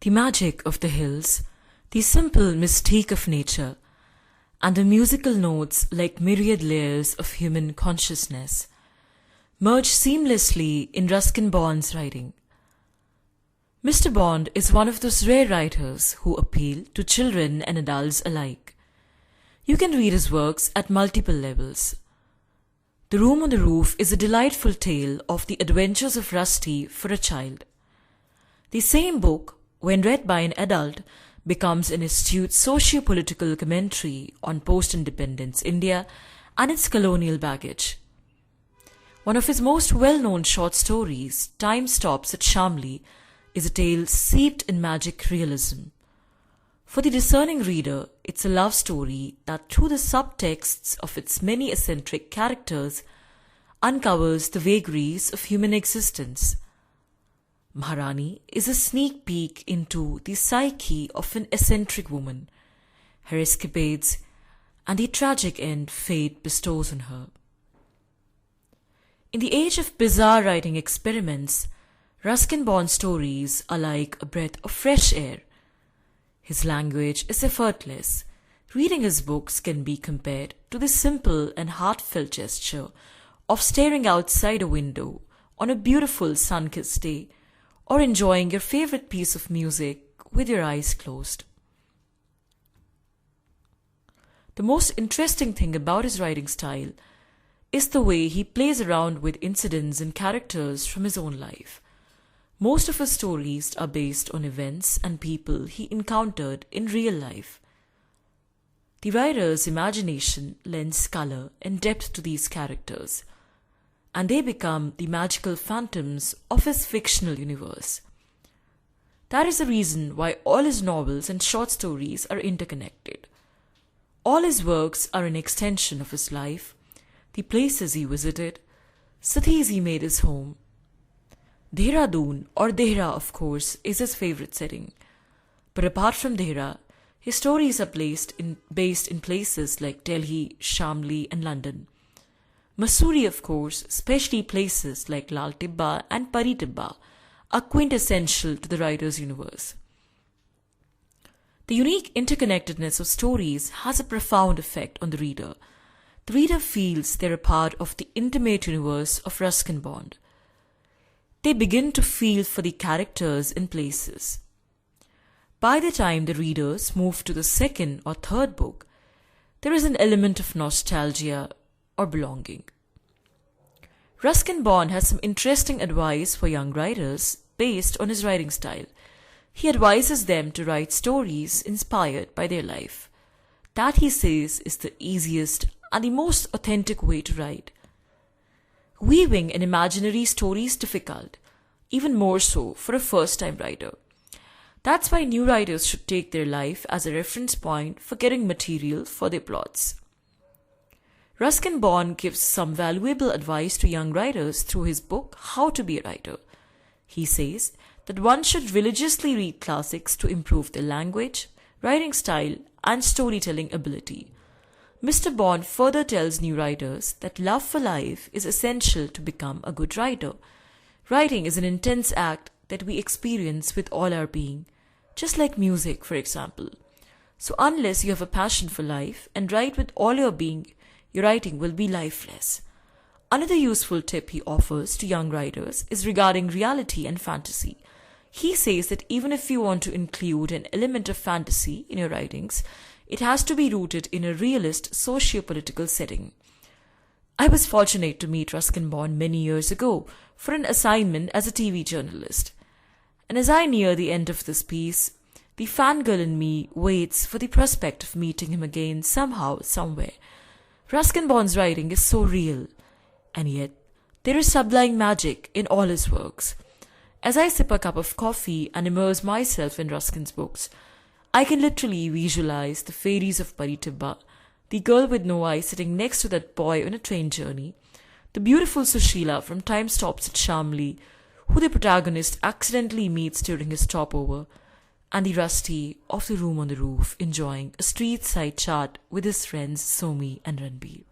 The magic of the hills, the simple mystique of nature, and the musical notes like myriad layers of human consciousness merge seamlessly in Ruskin Bond's writing. Mr. Bond is one of those rare writers who appeal to children and adults alike. You can read his works at multiple levels. The Room on the Roof is a delightful tale of the adventures of Rusty for a child. The same book, when read by an adult, becomes an astute socio-political commentary on post-independence India and its colonial baggage. One of his most well-known short stories, Time Stops at Shamli, is a tale steeped in magic realism. For the discerning reader, it's a love story that through the subtexts of its many eccentric characters uncovers the vagaries of human existence. Maharani is a sneak peek into the psyche of an eccentric woman, her escapades, and the tragic end fate bestows on her. In the age of bizarre writing experiments, Ruskin Bond's stories are like a breath of fresh air. His language is effortless. Reading his books can be compared to the simple and heartfelt gesture of staring outside a window on a beautiful sun-kissed day or enjoying your favorite piece of music with your eyes closed. The most interesting thing about his writing style is the way he plays around with incidents and characters from his own life. Most of his stories are based on events and people he encountered in real life. The writer's imagination lends color and depth to these characters, and they become the magical phantoms of his fictional universe. That is the reason why all his novels and short stories are interconnected. All his works are an extension of his life, the places he visited, cities he made his home. Dehradun, or Dehra of course, is his favorite setting. But apart from Dehra, his stories are based in places like Delhi, Shamli and London. Mussoorie, of course, especially places like Lal Tibba and Pari Tibba, are quintessential to the writer's universe. The unique interconnectedness of stories has a profound effect on the reader. The reader feels they're a part of the intimate universe of Ruskin Bond. They begin to feel for the characters and places. By the time the readers move to the second or third book, there is an element of nostalgia or belonging. Ruskin Bond has some interesting advice for young writers based on his writing style. He advises them to write stories inspired by their life. That, he says, is the easiest and the most authentic way to write. Weaving an imaginary story is difficult, even more so for a first-time writer. That's why new writers should take their life as a reference point for getting material for their plots. Ruskin Bond gives some valuable advice to young writers through his book, How to Be a Writer. He says that one should religiously read classics to improve their language, writing style, and storytelling ability. Mr. Bond further tells new writers that love for life is essential to become a good writer. Writing is an intense act that we experience with all our being, just like music, for example. So unless you have a passion for life and write with all your being, your writing will be lifeless. Another useful tip he offers to young writers is regarding reality and fantasy. He says that even if you want to include an element of fantasy in your writings, it has to be rooted in a realist socio-political setting. I was fortunate to meet Ruskin Bond many years ago for an assignment as a TV journalist. And as I near the end of this piece, the fangirl in me waits for the prospect of meeting him again somehow, somewhere. Ruskin Bond's writing is so real, and yet there is sublime magic in all his works. As I sip a cup of coffee and immerse myself in Ruskin's books, I can literally visualize the fairies of Pari Tibba, the girl with no eyes sitting next to that boy on a train journey, the beautiful Sushila from Time Stops at Shamli, who the protagonist accidentally meets during his stopover, and the Rusty of the Room on the Roof enjoying a street-side chat with his friends Somi and Ranbir.